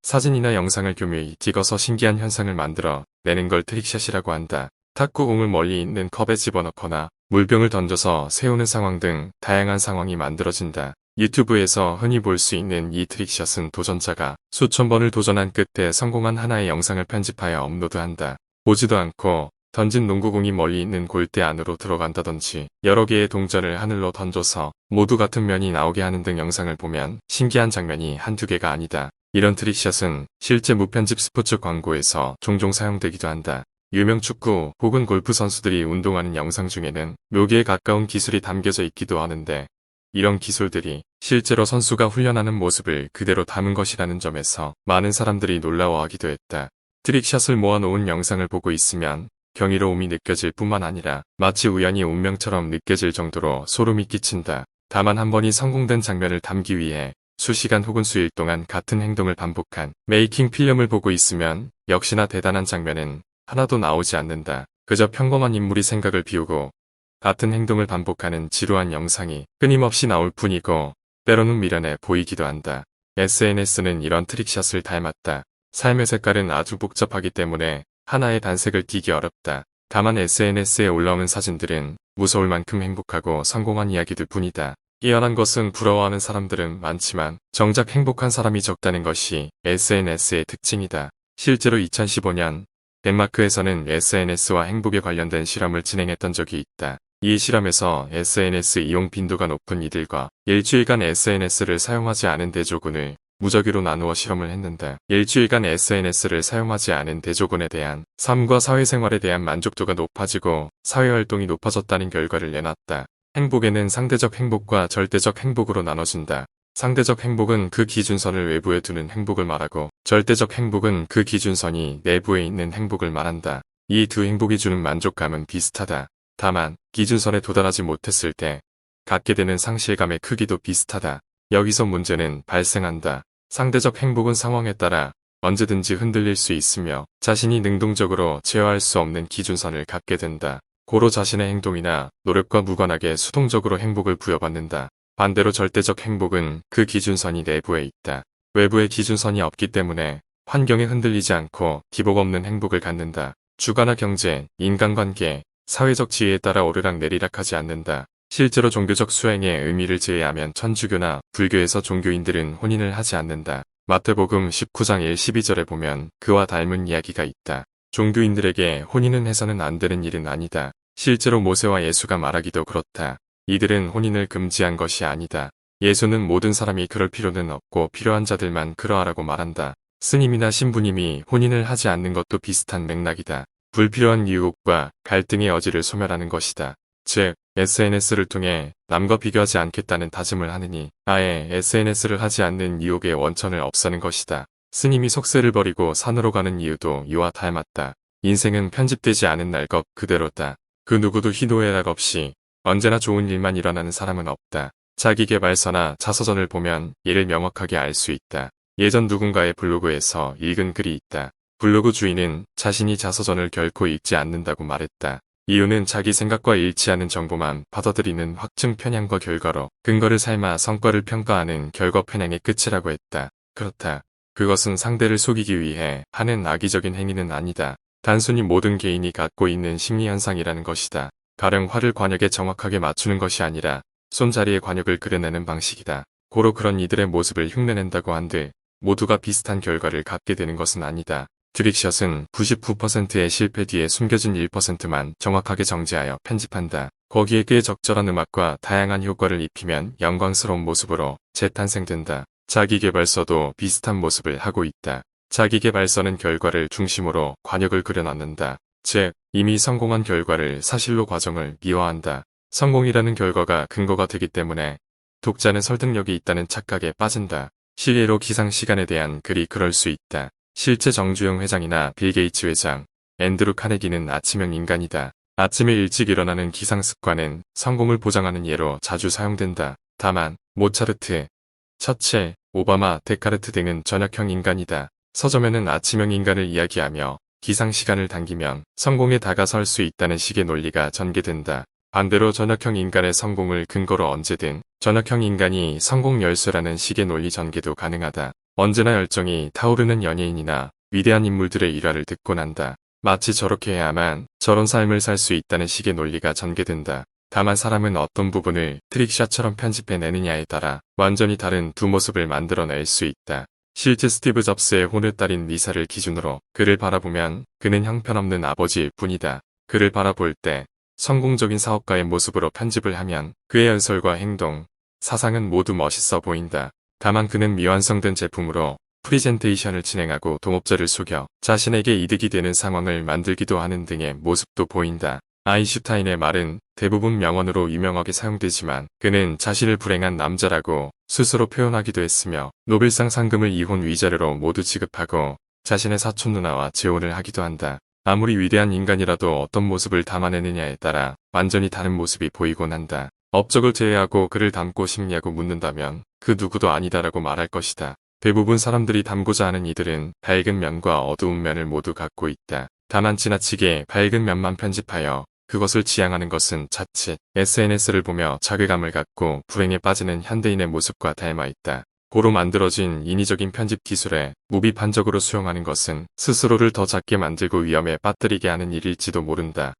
사진이나 영상을 교묘히 찍어서 신기한 현상을 만들어 내는 걸 트릭샷이라고 한다. 탁구공을 멀리 있는 컵에 집어넣거나 물병을 던져서 세우는 상황 등 다양한 상황이 만들어진다. 유튜브에서 흔히 볼 수 있는 이 트릭샷은 도전자가 수천 번을 도전한 끝에 성공한 하나의 영상을 편집하여 업로드한다. 보지도 않고 던진 농구공이 멀리 있는 골대 안으로 들어간다든지 여러 개의 동전을 하늘로 던져서 모두 같은 면이 나오게 하는 등 영상을 보면 신기한 장면이 한두 개가 아니다. 이런 트릭샷은 실제 무편집 스포츠 광고에서 종종 사용되기도 한다. 유명 축구 혹은 골프 선수들이 운동하는 영상 중에는 묘기에 가까운 기술이 담겨져 있기도 하는데 이런 기술들이 실제로 선수가 훈련하는 모습을 그대로 담은 것이라는 점에서 많은 사람들이 놀라워하기도 했다. 트릭샷을 모아놓은 영상을 보고 있으면 경이로움이 느껴질 뿐만 아니라 마치 우연히 운명처럼 느껴질 정도로 소름이 끼친다. 다만 한 번이 성공된 장면을 담기 위해 수시간 혹은 수일 동안 같은 행동을 반복한 메이킹 필름을 보고 있으면 역시나 대단한 장면은 하나도 나오지 않는다. 그저 평범한 인물이 생각을 비우고 같은 행동을 반복하는 지루한 영상이 끊임없이 나올 뿐이고 때로는 미련해 보이기도 한다. SNS는 이런 트릭샷을 닮았다. 삶의 색깔은 아주 복잡하기 때문에 하나의 단색을 띠기 어렵다. 다만 SNS에 올라오는 사진들은 무서울 만큼 행복하고 성공한 이야기들 뿐이다. 깨어난 것은 부러워하는 사람들은 많지만 정작 행복한 사람이 적다는 것이 SNS의 특징이다. 실제로 2015년 덴마크에서는 SNS와 행복에 관련된 실험을 진행했던 적이 있다. 이 실험에서 SNS 이용 빈도가 높은 이들과 일주일간 SNS를 사용하지 않은 대조군을 무작위로 나누어 실험을 했는데 일주일간 SNS를 사용하지 않은 대조군에 대한 삶과 사회생활에 대한 만족도가 높아지고 사회활동이 높아졌다는 결과를 내놨다. 행복에는 상대적 행복과 절대적 행복으로 나눠진다. 상대적 행복은 그 기준선을 외부에 두는 행복을 말하고 절대적 행복은 그 기준선이 내부에 있는 행복을 말한다. 이 두 행복이 주는 만족감은 비슷하다. 다만 기준선에 도달하지 못했을 때 갖게 되는 상실감의 크기도 비슷하다. 여기서 문제는 발생한다. 상대적 행복은 상황에 따라 언제든지 흔들릴 수 있으며 자신이 능동적으로 제어할 수 없는 기준선을 갖게 된다. 고로 자신의 행동이나 노력과 무관하게 수동적으로 행복을 부여받는다. 반대로 절대적 행복은 그 기준선이 내부에 있다. 외부의 기준선이 없기 때문에 환경에 흔들리지 않고 기복 없는 행복을 갖는다. 주가나 경제, 인간관계, 사회적 지위에 따라 오르락내리락하지 않는다. 실제로 종교적 수행에 의미를 제외하면 천주교나 불교에서 종교인들은 혼인을 하지 않는다. 마태복음 19장 1-12절에 보면 그와 닮은 이야기가 있다. 종교인들에게 혼인은 해서는 안 되는 일은 아니다. 실제로 모세와 예수가 말하기도 그렇다. 이들은 혼인을 금지한 것이 아니다. 예수는 모든 사람이 그럴 필요는 없고 필요한 자들만 그러하라고 말한다. 스님이나 신부님이 혼인을 하지 않는 것도 비슷한 맥락이다. 불필요한 유혹과 갈등의 여지를 소멸하는 것이다. 즉, SNS를 통해 남과 비교하지 않겠다는 다짐을 하느니 아예 SNS를 하지 않는 유혹의 원천을 없애는 것이다. 스님이 속세를 버리고 산으로 가는 이유도 이와 닮았다. 인생은 편집되지 않은 날 것 그대로다. 그 누구도 희노애락 없이 언제나 좋은 일만 일어나는 사람은 없다. 자기계발서나 자서전을 보면 이를 명확하게 알 수 있다. 예전 누군가의 블로그에서 읽은 글이 있다. 블로그 주인은 자신이 자서전을 결코 읽지 않는다고 말했다. 이유는 자기 생각과 일치하는 정보만 받아들이는 확증 편향과 결과로 근거를 삶아 성과를 평가하는 결과 편향의 끝이라고 했다. 그렇다. 그것은 상대를 속이기 위해 하는 악의적인 행위는 아니다. 단순히 모든 개인이 갖고 있는 심리현상이라는 것이다. 가령 활을 관역에 정확하게 맞추는 것이 아니라 손자리에 관역을 그려내는 방식이다. 고로 그런 이들의 모습을 흉내낸다고 한들 모두가 비슷한 결과를 갖게 되는 것은 아니다. 트릭샷은 99%의 실패 뒤에 숨겨진 1%만 정확하게 정제하여 편집한다. 거기에 꽤 적절한 음악과 다양한 효과를 입히면 영광스러운 모습으로 재탄생된다. 자기계발서도 비슷한 모습을 하고 있다. 자기계발서는 결과를 중심으로 관역을 그려넣는다. 즉, 이미 성공한 결과를 사실로 과정을 미화한다. 성공이라는 결과가 근거가 되기 때문에 독자는 설득력이 있다는 착각에 빠진다. 실례로 기상시간에 대한 글이 그럴 수 있다. 실제 정주영 회장이나 빌 게이츠 회장, 앤드루 카네기는 아침형 인간이다. 아침에 일찍 일어나는 기상습관은 성공을 보장하는 예로 자주 사용된다. 다만 모차르트, 처칠, 오바마, 데카르트 등은 저녁형 인간이다. 서점에는 아침형 인간을 이야기하며 기상시간을 당기면 성공에 다가설 수 있다는 식의 논리가 전개된다. 반대로 저녁형 인간의 성공을 근거로 언제든 저녁형 인간이 성공 열쇠라는 식의 논리 전개도 가능하다. 언제나 열정이 타오르는 연예인이나 위대한 인물들의 일화를 듣고 난다. 마치 저렇게 해야만 저런 삶을 살 수 있다는 식의 논리가 전개된다. 다만 사람은 어떤 부분을 트릭샷처럼 편집해내느냐에 따라 완전히 다른 두 모습을 만들어낼 수 있다. 실제 스티브 잡스의 혼외딸인 리사를 기준으로 그를 바라보면 그는 형편없는 아버지일 뿐이다. 그를 바라볼 때 성공적인 사업가의 모습으로 편집을 하면 그의 연설과 행동, 사상은 모두 멋있어 보인다. 다만 그는 미완성된 제품으로 프리젠테이션을 진행하고 동업자를 속여 자신에게 이득이 되는 상황을 만들기도 하는 등의 모습도 보인다. 아인슈타인의 말은 대부분 명언으로 유명하게 사용되지만 그는 자신을 불행한 남자라고 스스로 표현하기도 했으며 노벨상 상금을 이혼 위자료로 모두 지급하고 자신의 사촌 누나와 재혼을 하기도 한다. 아무리 위대한 인간이라도 어떤 모습을 담아내느냐에 따라 완전히 다른 모습이 보이곤 한다. 업적을 제외하고 그를 닮고 싶냐고 묻는다면 그 누구도 아니다라고 말할 것이다. 대부분 사람들이 닮고자 하는 이들은 밝은 면과 어두운 면을 모두 갖고 있다. 다만 지나치게 밝은 면만 편집하여 그것을 지향하는 것은 자칫 SNS를 보며 자괴감을 갖고 불행에 빠지는 현대인의 모습과 닮아 있다. 고로 만들어진 인위적인 편집 기술에 무비판적으로 수용하는 것은 스스로를 더 작게 만들고 위험에 빠뜨리게 하는 일일지도 모른다.